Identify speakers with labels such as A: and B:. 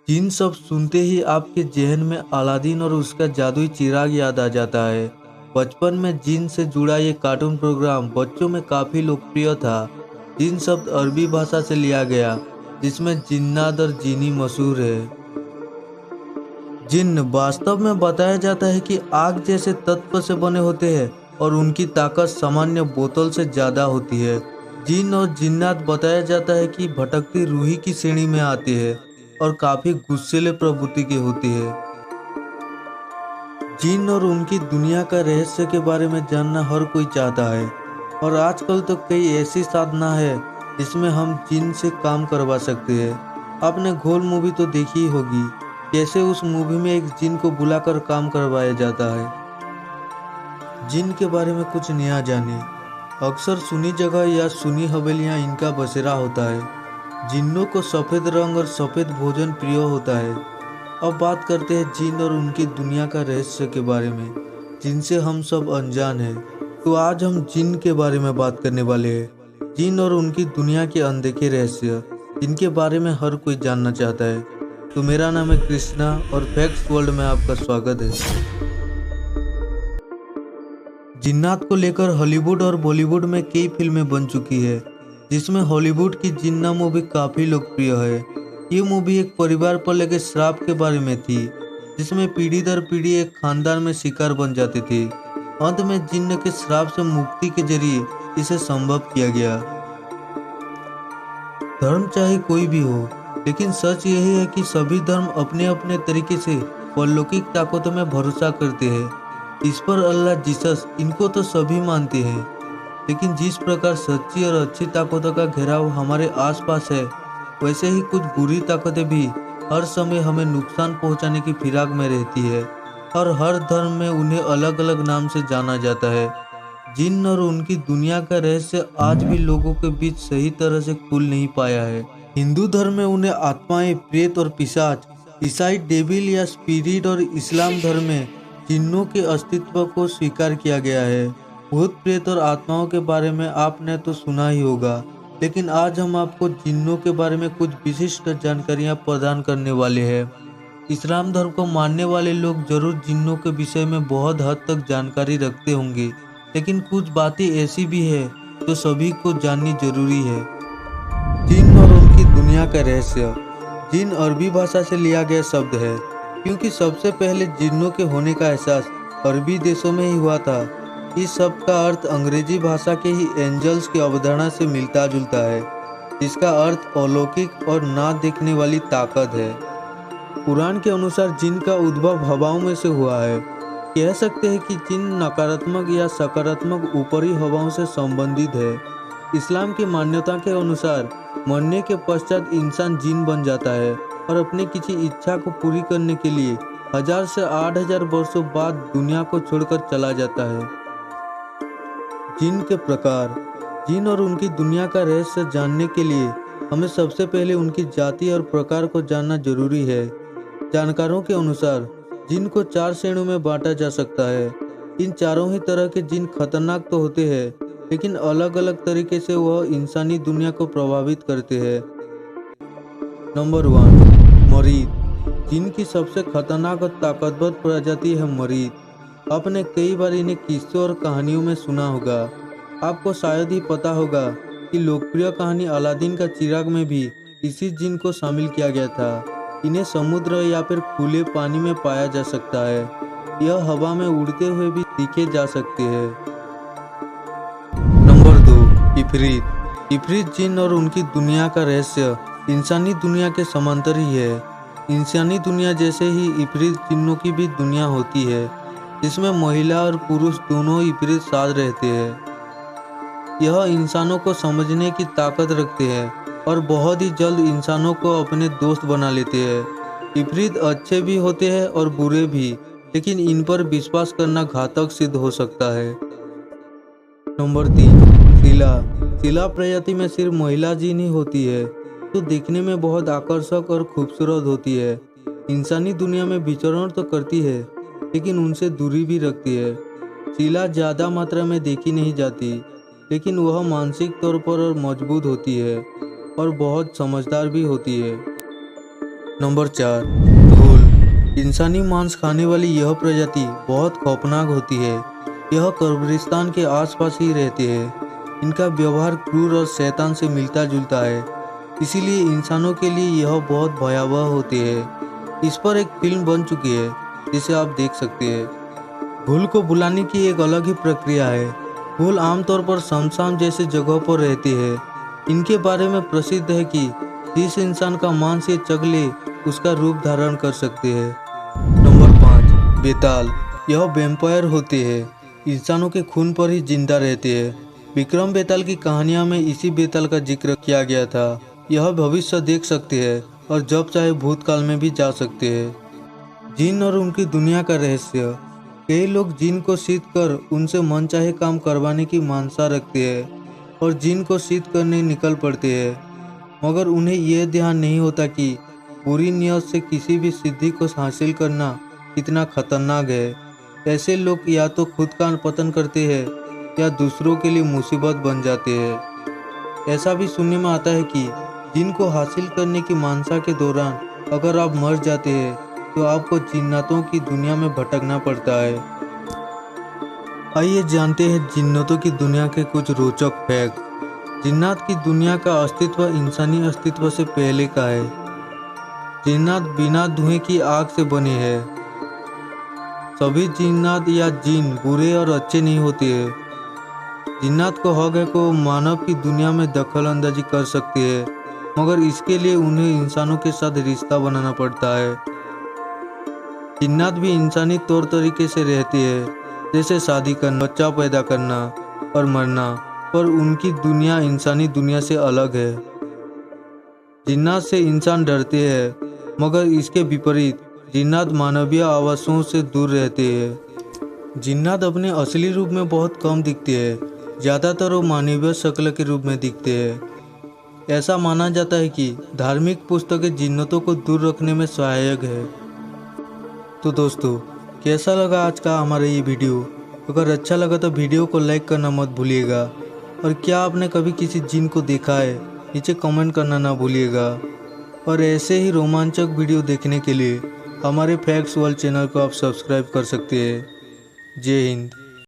A: जिन सब सुनते ही आपके जहन में अलादीन और उसका जादुई चिराग याद आ जाता है। बचपन में जिन से जुड़ा ये कार्टून प्रोग्राम बच्चों में काफ़ी लोकप्रिय था। जिन शब्द अरबी भाषा से लिया गया, जिसमें जिन्नात और जीनी मशहूर है। जिन्न वास्तव में बताया जाता है कि आग जैसे तत्व से बने होते हैं और उनकी ताकत सामान्य बोतल से ज़्यादा होती है। जिन्न और जिन्नात बताया जाता है कि भटकती रूही की श्रेणी में आती है और काफ़ी गुस्सेले प्रवृत्ति की होती है। जिन्न और उनकी दुनिया का रहस्य के बारे में जानना हर कोई चाहता है, और आजकल तो कई ऐसी साधना है जिसमें हम जिन्न से काम करवा सकते हैं। आपने घोल मूवी तो देखी ही होगी, कैसे उस मूवी में एक जिन्न को बुलाकर काम करवाया जाता है। जिन्न के बारे में कुछ नया जाने। अक्सर सुनी जगह या सुनी हवेलियां इनका बसेरा होता है। जिन्नों को सफ़ेद रंग और सफ़ेद भोजन प्रिय होता है। अब बात करते हैं जिन्न और उनकी दुनिया का रहस्य के बारे में, जिनसे हम सब अनजान हैं। तो आज हम जिन्न के बारे में बात करने वाले हैं। जिन्न और उनकी दुनिया के अनदेखे रहस्य, जिनके बारे में हर कोई जानना चाहता है। तो मेरा नाम है कृष्णा और फैक्ट्स वर्ल्ड में आपका स्वागत है। जिन्नात को लेकर हॉलीवुड और बॉलीवुड में कई फिल्में बन चुकी है, जिसमें हॉलीवुड की जिन्ना मूवी काफ़ी लोकप्रिय है। ये मूवी एक परिवार पर लगे श्राप के बारे में थी, जिसमें पीढ़ी दर पीढ़ी एक खानदान में शिकार बन जाती थी। अंत में जिन्न के श्राप से मुक्ति के जरिए इसे संभव किया गया। धर्म चाहे कोई भी हो, लेकिन सच यही है कि सभी धर्म अपने अपने तरीके से अलौकिक ताकतों में भरोसा करते हैं। ईश्वर, अल्लाह, जीसस, इनको तो सभी मानते हैं, लेकिन जिस प्रकार सच्ची और अच्छी ताकतों का घेराव हमारे आसपास है, वैसे ही कुछ बुरी ताकतें भी हर समय हमें नुकसान पहुंचाने की फिराक में रहती है, और हर धर्म में उन्हें अलग अलग नाम से जाना जाता है। जिन्न और उनकी दुनिया का रहस्य आज भी लोगों के बीच सही तरह से खुल नहीं पाया है। हिंदू धर्म में उन्हें आत्माएं, प्रेत और पिशाच, ईसाई डेविल या स्पिरिट, और इस्लाम धर्म में जिन्नों के अस्तित्व को स्वीकार किया गया है। भूत प्रेत और आत्माओं के बारे में आपने तो सुना ही होगा, लेकिन आज हम आपको जिन्नों के बारे में कुछ विशिष्ट जानकारियां प्रदान करने वाले हैं। इस्लाम धर्म को मानने वाले लोग जरूर जिन्नों के विषय में बहुत हद तक जानकारी रखते होंगे, लेकिन कुछ बातें ऐसी भी है जो सभी को जाननी जरूरी है। जिन्न और उनकी दुनिया का रहस्य। जिन्न अरबी भाषा से लिया गया शब्द है, क्योंकि सबसे पहले जिन्नों के होने का एहसास अरबी देशों में ही हुआ था। इस शब्द का अर्थ अंग्रेजी भाषा के ही एंजल्स की अवधारणा से मिलता जुलता है, जिसका अर्थ अलौकिक और ना देखने वाली ताकत है। कुरान के अनुसार जिन्न का उद्भव हवाओं में से हुआ है। कह सकते हैं कि जिन्न नकारात्मक या सकारात्मक ऊपरी हवाओं से संबंधित है। इस्लाम की मान्यता के अनुसार मरने के पश्चात इंसान जिन्न बन जाता है और अपनी किसी इच्छा को पूरी करने के लिए 1000 से 8000 वर्षों बाद दुनिया को छोड़कर चला जाता है। जिन्न के प्रकार। जिन्न और उनकी दुनिया का रहस्य जानने के लिए हमें सबसे पहले उनकी जाति और प्रकार को जानना जरूरी है। जानकारों के अनुसार जिन्न को 4 श्रेणियों में बांटा जा सकता है। इन चारों ही तरह के जिन्न खतरनाक तो होते हैं, लेकिन अलग अलग तरीके से वह इंसानी दुनिया को प्रभावित करते हैं। नंबर 1, मरीद। जिन्न की सबसे खतरनाक और ताकतवर प्रजाति है मरीद। आपने कई बार इन्हें किस्सों और कहानियों में सुना होगा। आपको शायद ही पता होगा कि लोकप्रिय कहानी अलादीन का चिराग में भी इसी जिन्न को शामिल किया गया था। इन्हें समुद्र या फिर खुले पानी में पाया जा सकता है। यह हवा में उड़ते हुए भी देखे जा सकते हैं। नंबर 2, इफरीत। इफरीत जिन्न और उनकी दुनिया का रहस्य इंसानी दुनिया के समांतर ही है। इंसानी दुनिया जैसे ही इफरीत जिन्नों की भी दुनिया होती है, जिसमें महिला और पुरुष दोनों इफरीत साथ रहते हैं। यह इंसानों को समझने की ताकत रखते हैं और बहुत ही जल्द इंसानों को अपने दोस्त बना लेते हैं। इफरीत अच्छे भी होते हैं और बुरे भी, लेकिन इन पर विश्वास करना घातक सिद्ध हो सकता है। नंबर 3, शीला। शीला प्रजाति में सिर्फ महिला जिन्न ही होती है, तो देखने में बहुत आकर्षक और खूबसूरत होती है। इंसानी दुनिया में विचरण तो करती है, लेकिन उनसे दूरी भी रखती है। शीला ज़्यादा मात्रा में देखी नहीं जाती, लेकिन वह मानसिक तौर पर और मजबूत होती है और बहुत समझदार भी होती है। नंबर 4, घूल। इंसानी मांस खाने वाली यह प्रजाति बहुत खौफनाक होती है। यह कब्रिस्तान के आसपास ही रहते हैं। इनका व्यवहार क्रूर और शैतान से मिलता जुलता है, इसीलिए इंसानों के लिए यह बहुत भयावह होते हैं। इस पर एक फिल्म बन चुकी है जिसे आप देख सकते हैं। घूल को बुलाने की एक अलग ही प्रक्रिया है। घूल आमतौर पर शमशान जैसे जगहों पर रहते हैं। इनके बारे में प्रसिद्ध है कि जिस इंसान का मांस ये चगले उसका रूप धारण कर सकते हैं। नंबर 5, बेताल। यह वैम्पायर होते हैं। इंसानों के खून पर ही जिंदा रहते हैं। विक्रम बेताल की कहानियां में इसी बेताल का जिक्र किया गया था। यह भविष्य देख सकते हैं और जब चाहे भूतकाल में भी जा सकते हैं। जिन और उनकी दुनिया का रहस्य। कई लोग जिन को सिद्ध कर उनसे मनचाहे काम करवाने की मानसा रखते हैं और जिन को सिद्ध करने निकल पड़ते हैं, मगर उन्हें यह ध्यान नहीं होता कि बुरी नियत से किसी भी सिद्धि को हासिल करना कितना खतरनाक है। ऐसे लोग या तो खुद का पतन करते हैं या दूसरों के लिए मुसीबत बन जाते हैं। ऐसा भी सुनने में आता है कि जिनको हासिल करने की मानसा के दौरान अगर आप मर जाते हैं तो आपको जिन्नातों की दुनिया में भटकना पड़ता है। आइए जानते हैं जिन्नातों की दुनिया के कुछ रोचक फैक्ट। जिन्नात की दुनिया का अस्तित्व इंसानी अस्तित्व से पहले का है। जिन्नात बिना धुएं की आग से बने हैं। सभी जिन्नात या जिन बुरे और अच्छे नहीं होते हैं। जिन्नात को हक है को मानव की दुनिया में दखल अंदाजी कर सकते हैं, मगर इसके लिए उन्हें इंसानों के साथ रिश्ता बनाना पड़ता है। जिन्नात भी इंसानी तौर तरीके से रहते हैं, जैसे शादी करना, बच्चा पैदा करना और मरना, पर उनकी दुनिया इंसानी दुनिया से अलग है। जिन्नात से इंसान डरते हैं, मगर इसके विपरीत जिन्नात मानवीय आवासों से दूर रहते हैं। जिन्नात अपने असली रूप में बहुत कम दिखते हैं, ज़्यादातर वो मानवीय शक्ल के रूप में दिखते हैं। ऐसा माना जाता है कि धार्मिक पुस्तकें जिन्नतों को दूर रखने में सहायक है। तो दोस्तों, कैसा लगा आज का हमारा ये वीडियो? अगर अच्छा लगा तो वीडियो को लाइक करना मत भूलिएगा। और क्या आपने कभी किसी जिन को देखा है? नीचे कमेंट करना ना भूलिएगा। और ऐसे ही रोमांचक वीडियो देखने के लिए हमारे फैक्ट्स वर्ल्ड चैनल को आप सब्सक्राइब कर सकते हैं। जय हिंद।